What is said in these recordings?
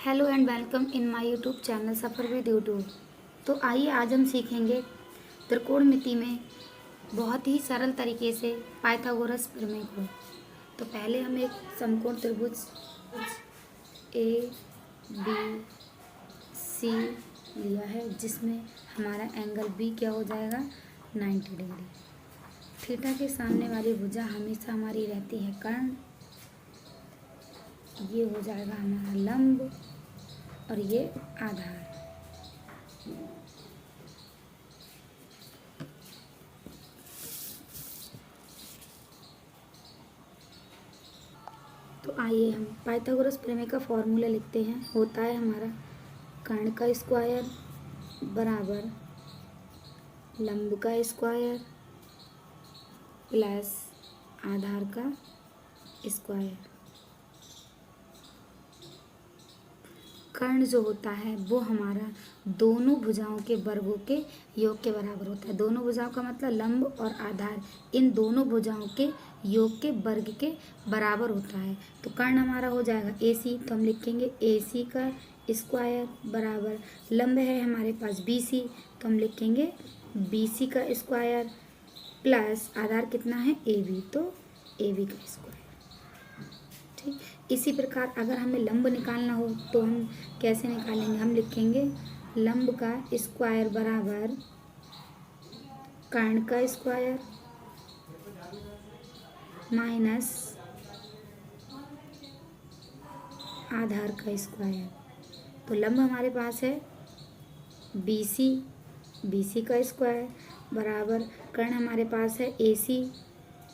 Hello and welcome in my YouTube channel suffer with YouTube. तो आइए आज हम सीखेंगे त्रिकोणमिति में बहुत ही सरल तरीके से पाइथागोरस प्रमेय को। तो पहले हम एक समकोण त्रिभुज ए बी सी लिया है जिसमें हमारा एंगल बी क्या हो जाएगा 90 डिग्री। थीटा के सामने वाली भुजा हमेशा हमारी रहती है कर्ण, ये हो जाएगा हमारा लंब और ये आधार। तो आइए हम पाइथागोरस प्रमेय का फॉर्मूला लिखते हैं। होता है हमारा कर्ण का स्क्वायर बराबर लंब का स्क्वायर प्लस आधार का स्क्वायर। कर्ण जो होता है वो हमारा दोनों भुजाओं के वर्गों के योग के बराबर होता है। दोनों भुजाओं का मतलब लंब और आधार, इन दोनों भुजाओं के योग के वर्ग के बराबर होता है। तो कर्ण हमारा हो जाएगा AC, तो हम लिखेंगे AC का स्क्वायर बराबर लंब है हमारे पास BC, तो हम लिखेंगे BC का स्क्वायर प्लस आधार कितना है AB, तो AB का स्क्वायर। ठीक, इसी प्रकार अगर हमें लंब निकालना हो तो हम कैसे निकालेंगे? हम लिखेंगे लंब का स्क्वायर बराबर कर्ण का स्क्वायर माइनस आधार का स्क्वायर। तो लंब हमारे पास है BC, BC का स्क्वायर बराबर कर्ण हमारे पास है AC,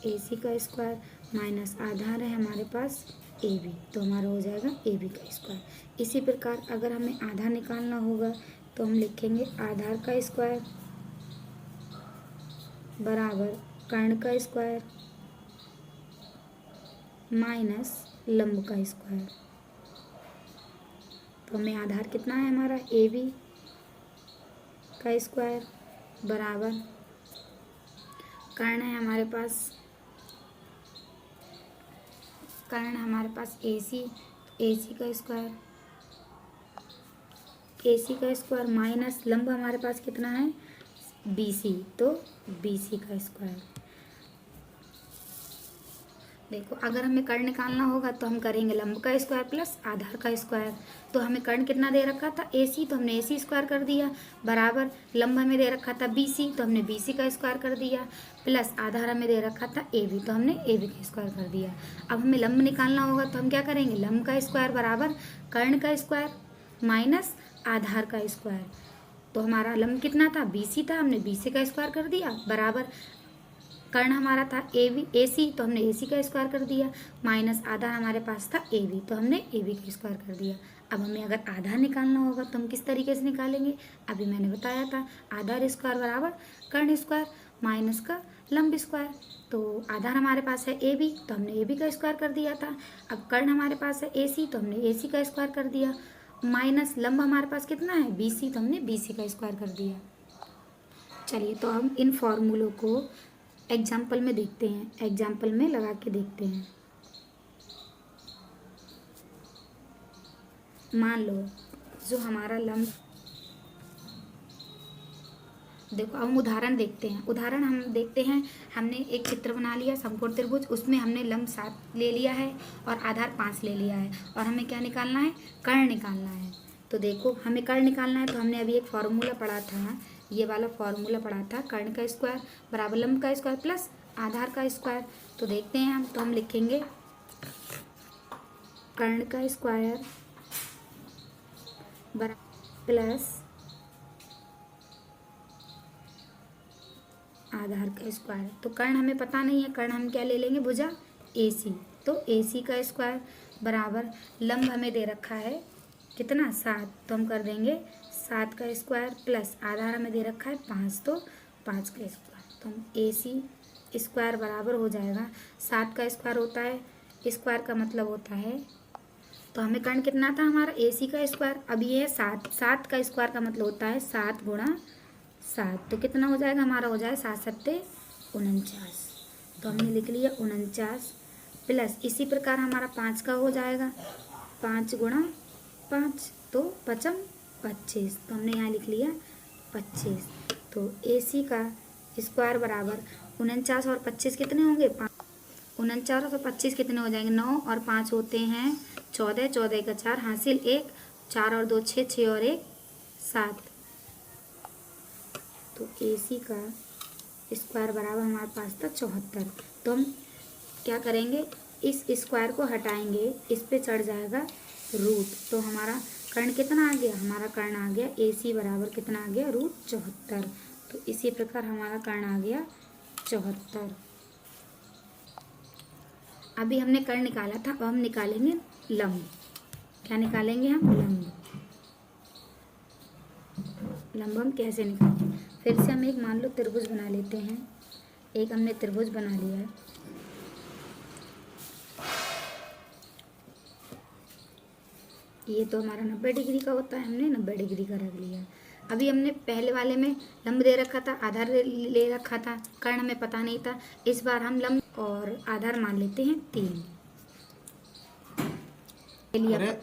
AC का स्क्वायर माइनस आधार है हमारे पास AB, तो हमारा हो जाएगा AB का स्क्वायर। इसी प्रकार अगर हमें आधार निकालना होगा तो हम लिखेंगे आधार का स्क्वायर बराबर कर्ण का स्क्वायर माइनस लंब का स्क्वायर। तो हमें आधार कितना है हमारा AB का स्क्वायर बराबर कर्ण है हमारे पास AC, AC का स्क्वायर, AC का स्क्वायर माइनस लंब हमारे पास कितना है BC, तो BC का स्क्वायर। देखो अगर हमें कर्ण निकालना होगा तो हम करेंगे लंब का स्क्वायर प्लस आधार का स्क्वायर। तो हमें कर्ण कितना दे रखा था AC, तो हमने AC स्क्वायर कर दिया बराबर लंब हमें दे रखा था BC, तो हमने BC का स्क्वायर कर दिया प्लस आधार हमें दे रखा था AB, तो हमने AB का स्क्वायर कर दिया। अब हमें लंब निकालना होगा तो हम क्या करेंगे? लंब का स्क्वायर बराबर कर्ण का स्क्वायर माइनस आधार का स्क्वायर। तो हमारा लंब कितना था BC था, हमने BC का स्क्वायर कर दिया बराबर कर्ण हमारा था AC, तो हमने AC का स्क्वायर कर दिया माइनस आधार हमारे पास था AB, तो हमने AB का स्क्वायर कर दिया। अब हमें अगर आधार निकालना होगा तो हम किस तरीके से निकालेंगे? अभी मैंने बताया था आधार स्क्वायर बराबर कर्ण स्क्वायर माइनस का लंब स्क्वायर। तो आधार हमारे पास है AB, तो हमने AB का स्क्वायर कर दिया था। अब कर्ण हमारे पास है AC, तो हमने AC का स्क्वायर कर दिया माइनस लंब हमारे पास कितना है BC, तो हमने BC का स्क्वायर कर दिया। चलिए तो हम इन फॉर्मूलों को एग्जाम्पल में देखते हैं, एग्जाम्पल में लगा के देखते हैं। मान लो जो हमारा लंब, देखो हम उदाहरण देखते हैं। उदाहरण हम देखते हैं, हमने एक चित्र बना लिया समकोण त्रिभुज, उसमें हमने लंब 7 ले लिया है और आधार 5 ले लिया है और हमें क्या निकालना है? कर्ण निकालना है। तो देखो हमें कर्ण निकालना है तो हमने अभी एक फार्मूला पढ़ा था, ये वाला फार्मूला पढ़ा था कर्ण का स्क्वायर बराबर लंब का स्क्वायर प्लस आधार का स्क्वायर। तो देखते हैं हम, तो हम लिखेंगे कर्ण का स्क्वायर बराबर प्लस आधार का स्क्वायर। तो कर्ण हमें पता नहीं है, कर्ण हम क्या ले लेंगे? भुजा AC, तो AC का स्क्वायर बराबर लंब हमें दे रखा है कितना 7, तो हम कर देंगे 7 का स्क्वायर प्लस आधार हमें दे रखा है 5, तो 5 का स्क्वायर। तो हम AC स्क्वायर बराबर हो जाएगा 7 का स्क्वायर होता है, स्क्वायर का मतलब होता है, तो हमें कर्ण कितना था हमारा AC का स्क्वायर। अब ये है 7, 7 का स्क्वायर का मतलब होता है 7 गुणा 7, तो कितना हो जाएगा हमारा? हो जाएगा 7 सत्ते 49, तो हमने लिख लिया 49 प्लस इसी प्रकार हमारा 5 का हो जाएगा 5 गुणा 5, तो 5 25, तो हमने यहाँ लिख लिया 25। तो AC का स्क्वायर बराबर 49 और 25 कितने होंगे? 5। 49 और 25 कितने हो जाएंगे? 9 और 5 होते हैं 14, 14 का 4 हासिल 1, 4 और 2 6, 6 और 1 7। तो AC का स्क्वायर बराबर हमारे पास था 74। तो हम क्या करेंगे, इस स्क्वायर को हटाएंगे, इस पे चढ़ जाएगा रूट। तो हमारा कर्ण कितना आ गया? हमारा कर्ण आ गया AC बराबर कितना आ गया? √74। तो इसी प्रकार हमारा कर्ण आ गया 74। अभी हमने कर्ण निकाला था, अब हम निकालेंगे लंब। क्या निकालेंगे हम? लंब। लंब हम कैसे निकालेंगे? फिर से हम एक मान लो त्रिभुज बना लेते हैं। एक हमने त्रिभुज बना लिया है। ये तो हमारा 90 डिग्री का होता है, हमने 90 डिग्री का रख लिया। अभी हमने पहले वाले में लंब दे रखा था, आधार ले रखा था, कर्ण हमें पता नहीं था। इस बार हम लंब और आधार मान लेते हैं 3 ले लिया।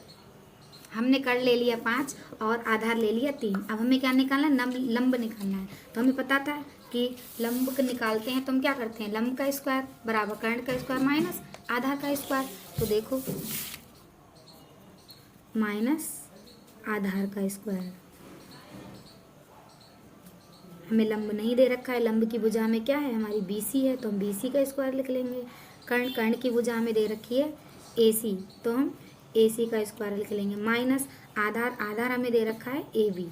हमने कर्ण ले लिया 5 और आधार ले लिया 3। अब हमें क्या निकालना है? लंब निकालना है। तो हमें पता था कि लंब निकालते हैं तो हम क्या करते हैं? लंब का स्क्वायर बराबर कर्ण का स्क्वायर माइनस आधार का स्क्वायर। तो देखो माइनस आधार का स्क्वायर। हमें लंब नहीं दे रखा है, लंब की भुजा में क्या है? हमारी BC है, तो हम BC का स्क्वायर लिख लेंगे। कर्ण की भुजा हमें दे रखी है AC, तो हम AC का स्क्वायर लिख लेंगे। माइनस आधार हमें दे रखा है AB,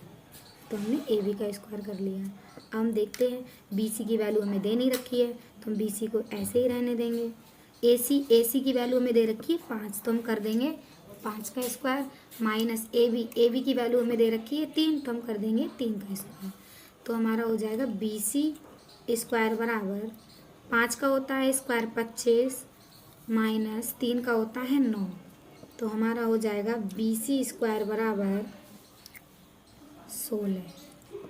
तो हमने AB का स्क्वायर कर लिया। अब हम देखते हैं BC की वैल्यू हमें दे नहीं रखी है, तो हम BC को ऐसे ही रहने देंगे। AC की वैल्यू हमें दे रखी है 5, तो हम कर देंगे 5 का स्क्वायर। माइनस AB की वैल्यू हमें दे रखी है 3, तो हम कर देंगे 3 का स्क्वायर। तो हमारा हो जाएगा BC स्क्वायर बराबर 5 का होता है स्क्वायर 25 माइनस 3 का होता है 9। तो हमारा हो जाएगा BC स्क्वायर बराबर 16।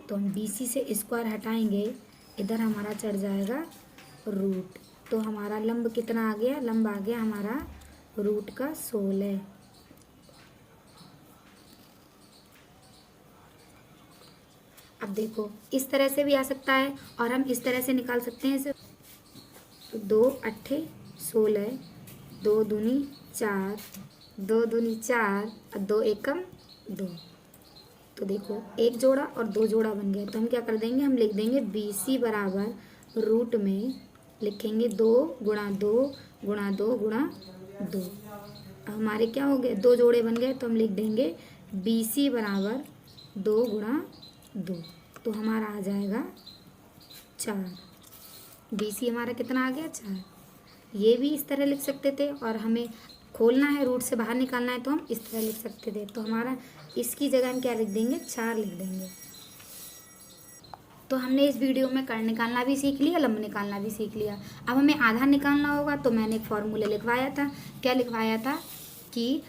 तो हम BC से स्क्वायर हटाएंगे, इधर हमारा चढ़ जाएगा रूट। तो हमारा लंब कितना आ गया? लंब आ गया हमारा रूट का 16। अब देखो इस तरह से भी आ सकता है और हम इस तरह से निकाल सकते हैं इसे। 2 8 16, 2 दूनी 4, 2 दूनी 4 और 2 एकम 2। तो देखो एक जोड़ा और 2 जोड़ा बन गया। तो हम क्या कर देंगे? हम लिख देंगे BC बराबर रूट में लिखेंगे 2 गुणा 2 गुणा 2 गुणा 2। अब हमारे क्या हो गए? 2 जोड़े बन गए, तो हम लिख देंगे BC बराबर 2 गुणा 2। तो हमारा आ जाएगा 4। BC हमारा कितना आ गया? 4। ये भी इस तरह लिख सकते थे, और हमें खोलना है, रूट से बाहर निकालना है, तो हम इस तरह लिख सकते थे। तो हमारा इसकी जगह हम क्या लिख देंगे? 4 लिख देंगे। तो हमने इस वीडियो में कर्ण निकालना भी सीख लिया, लंब निकालना भी सीख लिया। अब हमें आधार निकालना होगा, तो मैंने एक फॉर्मूला लिखवाया था। क्या लिखवाया था? कि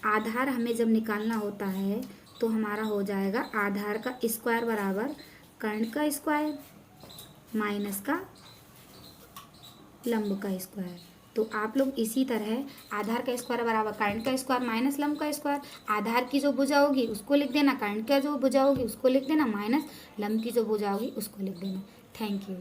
आधार हमें जब निकालना होता है तो हमारा हो जाएगा आधार का स्क्वायर बराबर कर्ण का स्क्वायर माइनस का लंब का स्क्वायर। तो आप लोग इसी तरह आधार का स्क्वायर बराबर कर्ण का स्क्वायर माइनस लंब का स्क्वायर, आधार की जो भुजा होगी उसको लिख देना, कर्ण का जो भुजा होगी उसको लिख देना, माइनस लंब की जो भुजा होगी उसको लिख देना। Thank you.